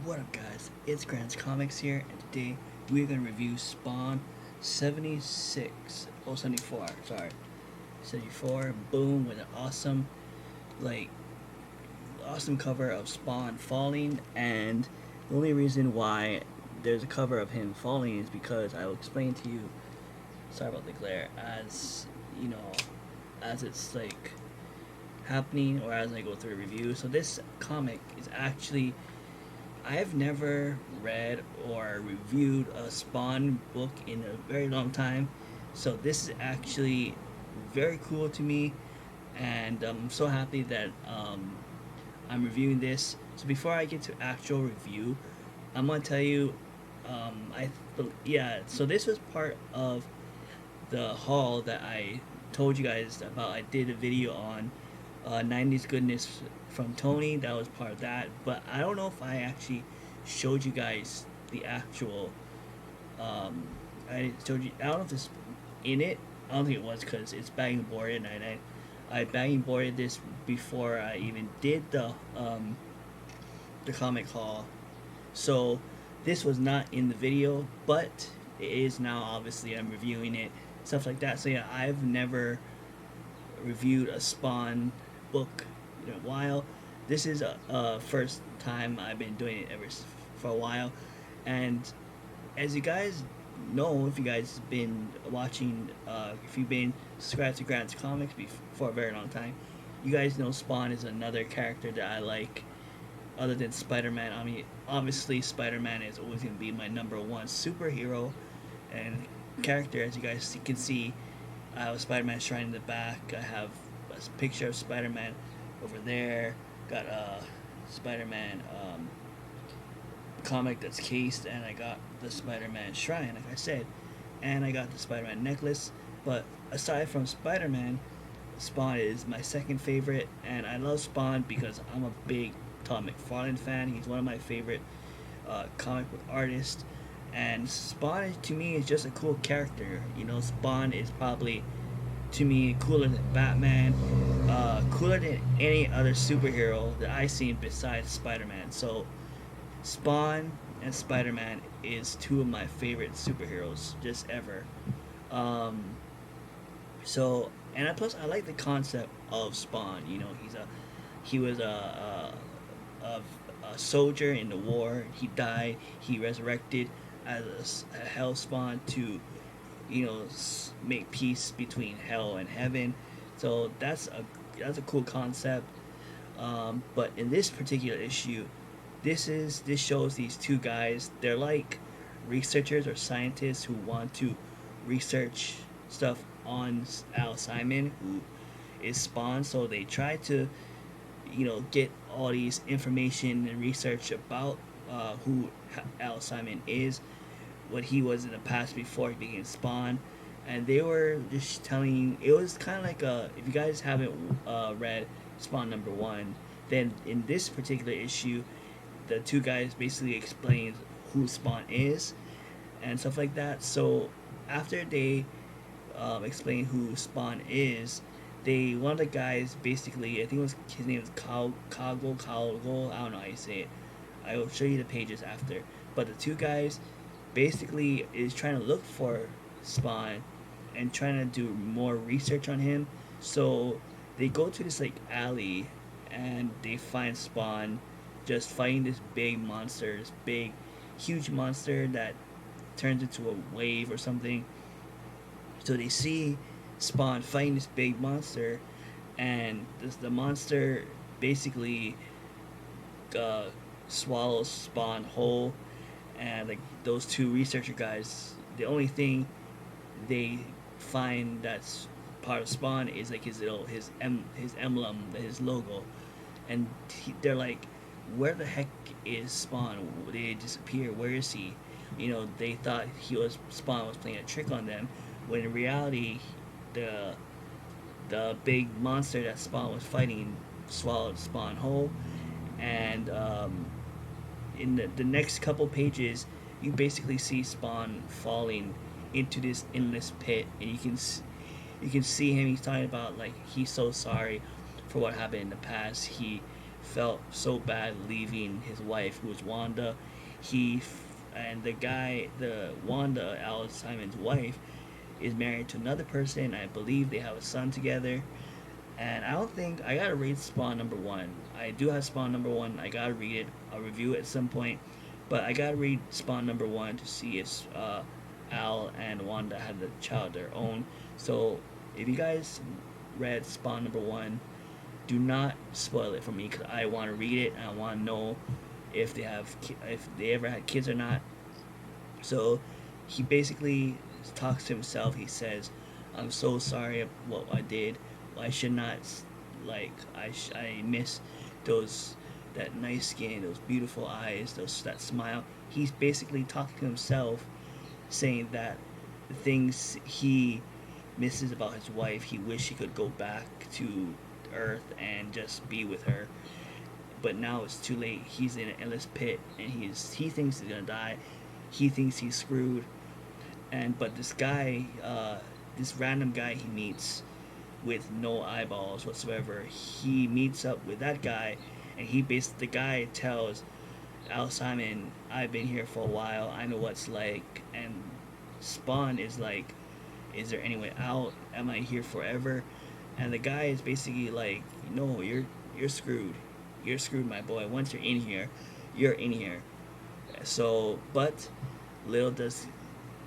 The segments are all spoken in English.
What up, guys? It's Grants Comics here, and today we're gonna review Spawn 76. Oh, 74, sorry. 74, boom, with an like, awesome cover of Spawn falling, and the only reason why there's a cover of him falling is because I will explain to you, sorry about the glare, as, you know, as it's, like, happening, or as I go through the review. So this comic is actually, I've never read or reviewed a Spawn book in a very long time, so this is actually very cool to me, and I'm so happy that I'm reviewing this. So before I get to actual review, I'm gonna tell you, yeah. So this was part of the haul that I told you guys about. I did a video on 90s goodness from Tony. That was part of that, but I don't know if I actually showed you guys the actual. I told you. I don't know if it's in it. I don't think it was because it's bagging boarded, and I bagging boarded this before I even did the comic haul. So this was not in the video, but it is now. Obviously, I'm reviewing it, stuff like that. So yeah, I've never reviewed a Spawn book in a while. This is a first time I've been doing it for a while, and as you guys know, if you guys been watching, if you've been subscribed to Grant's Comics for a very long time, you guys know Spawn is another character that I like, other than Spider-Man. I mean, obviously Spider-Man is always gonna be my number one superhero and character. As you guys can see, I have a Spider-Man shrine in the back. I have a picture of Spider-Man over there. Got a Spider-Man comic that's cased, and I got the Spider-Man shrine, like I said, and I got the Spider-Man necklace. But aside from Spider-Man, Spawn is my second favorite, and I love Spawn because I'm a big Todd McFarlane fan. He's one of my favorite comic book artists, and Spawn to me is just a cool character. You know, Spawn is probably, to me, cooler than Batman, cooler than any other superhero that I've seen besides Spider-Man. So Spawn and Spider-Man is two of my favorite superheroes just ever. Um, and plus I like the concept of Spawn. You know, he was a soldier in the war. He died. He resurrected as a hell spawn to, you know, make peace between hell and heaven. So that's a cool concept. But in this particular issue, this shows these two guys. They're like researchers or scientists who want to research stuff on Al Simon, who is Spawn. So they try to, you know, get all these information and research about who Al Simon is, what he was in the past before he became Spawn, and they were just telling. It was kind of like if you guys haven't read Spawn #1, then in this particular issue, the two guys basically explain who Spawn is and stuff like that. So after they explain who Spawn is, one of the guys basically, I think it was his name is Kago, I don't know how you say it. I will show you the pages after. But the two guys basically is trying to look for Spawn and trying to do more research on him. So they go to this like alley and they find Spawn just fighting this big monster, this big, huge monster that turns into a wave or something. So they see Spawn fighting this big monster, and the monster basically uh, swallows Spawn whole. And like those two researcher guys, the only thing they find that's part of Spawn is like his emblem, his logo, and they're like, where the heck is Spawn? Did he disappear? Where is he? You know, they thought Spawn was playing a trick on them, when in reality, the big monster that Spawn was fighting swallowed Spawn whole. And in the next couple pages, you basically see Spawn falling into this endless pit, and you can see him. He's talking about like he's so sorry for what happened in the past. felt so bad leaving his wife, who was Wanda. And the guy, the Wanda, Al Simon's wife, is married to another person. I believe they have a son together. And I don't think I gotta read Spawn number one. I do have Spawn number one. I gotta read it. I'll review it at some point. But I gotta read Spawn number one to see if Al and Wanda had a child of their own. So if you guys read Spawn number one, do not spoil it for me because I want to read it and I want to know if they ever had kids or not. So he basically talks to himself. He says, "I'm so sorry what I did. I should not I miss those that nice skin, those beautiful eyes, that smile." He's basically talking to himself, saying that the things he misses about his wife, he wish he could go back to Earth and just be with her. But now it's too late. He's in an endless pit, and he thinks he's gonna die. He thinks he's screwed. But this guy, this random guy he meets with no eyeballs whatsoever, he meets up with that guy, and the guy tells Al Simon, "I've been here for a while. I know what's like." And Spawn is like, "Is there any way out? Am I here forever?" And the guy is basically like, "No, you're screwed. You're screwed, my boy. Once you're in here, you're in here." So, but little does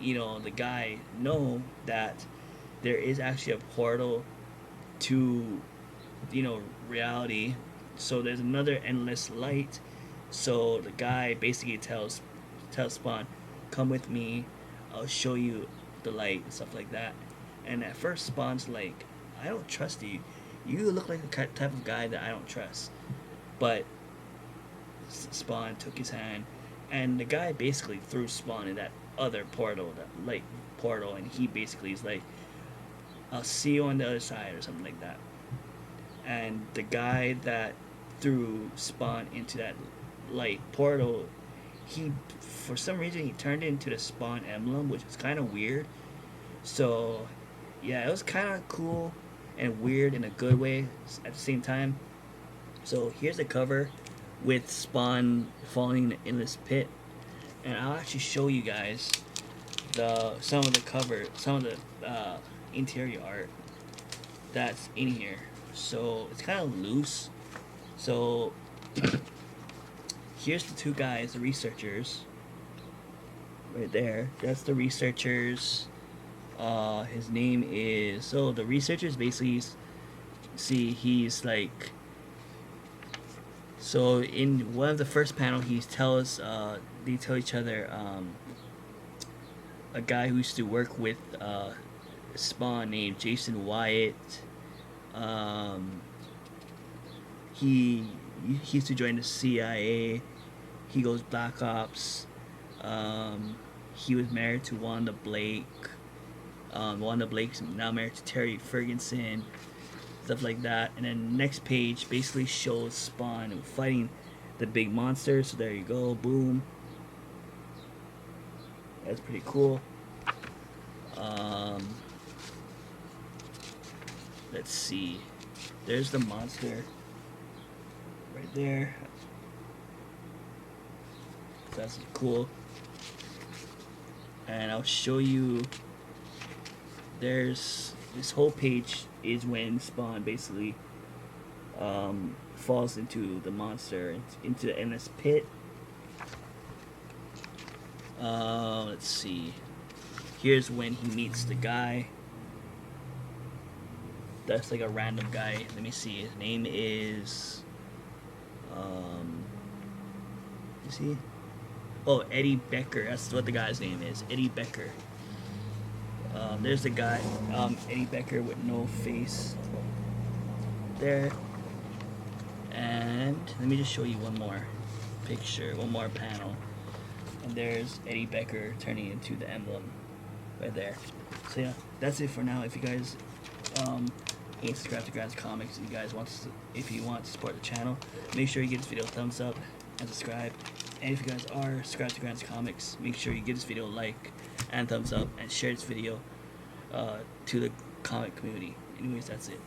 the guy know that there is actually a portal to reality. So there's another endless light. So the guy basically tells Spawn, "Come with me. I'll show you the light," and stuff like that. And at first Spawn's like, "I don't trust you. You look like the type of guy that I don't trust." But Spawn took his hand, and the guy basically threw Spawn in that other portal, that light portal, and he basically is like, "I'll see you on the other side," or something like that. And the guy that threw Spawn into that light portal, he, for some reason, he turned into the Spawn emblem, which is kind of weird. So yeah, it was kind of cool and weird in a good way at the same time. So here's the cover with Spawn falling in this pit, and I'll actually show you guys some of the interior art that's in here. So it's kind of loose. So here's the two guys, the researchers, right there. That's the researchers. His name is, so the researchers basically see he's like, so in one of the first panel they tell each other, a guy who used to work with Spawn named Jason Wyatt, he used to join the CIA. He goes Black Ops. He was married to Wanda Blake. Wanda Blake's now married to Terry Ferguson, stuff like that. And then next page basically shows Spawn fighting the big monster. So there you go, boom. That's pretty cool. Let's see. There's the monster right there. That's cool. And I'll show you. There's this whole page is when Spawn basically falls into the monster, into the endless pit. Let's see. Here's when he meets the guy. That's like a random guy. Let me see. His name is. You see? Oh, Eddie Becker. That's what the guy's name is. Eddie Becker. There's the guy, Eddie Becker with no face. There. And let me just show you one more picture, one more panel. And there's Eddie Becker turning into the emblem right there. So yeah, that's it for now. If you guys ain't subscribed to Grant's Comics, if you want to support the channel, make sure you give this video a thumbs up and subscribe. And if you guys are subscribed to Grant's Comics, make sure you give this video a like and thumbs up and share this video to the comic community. Anyways, that's it.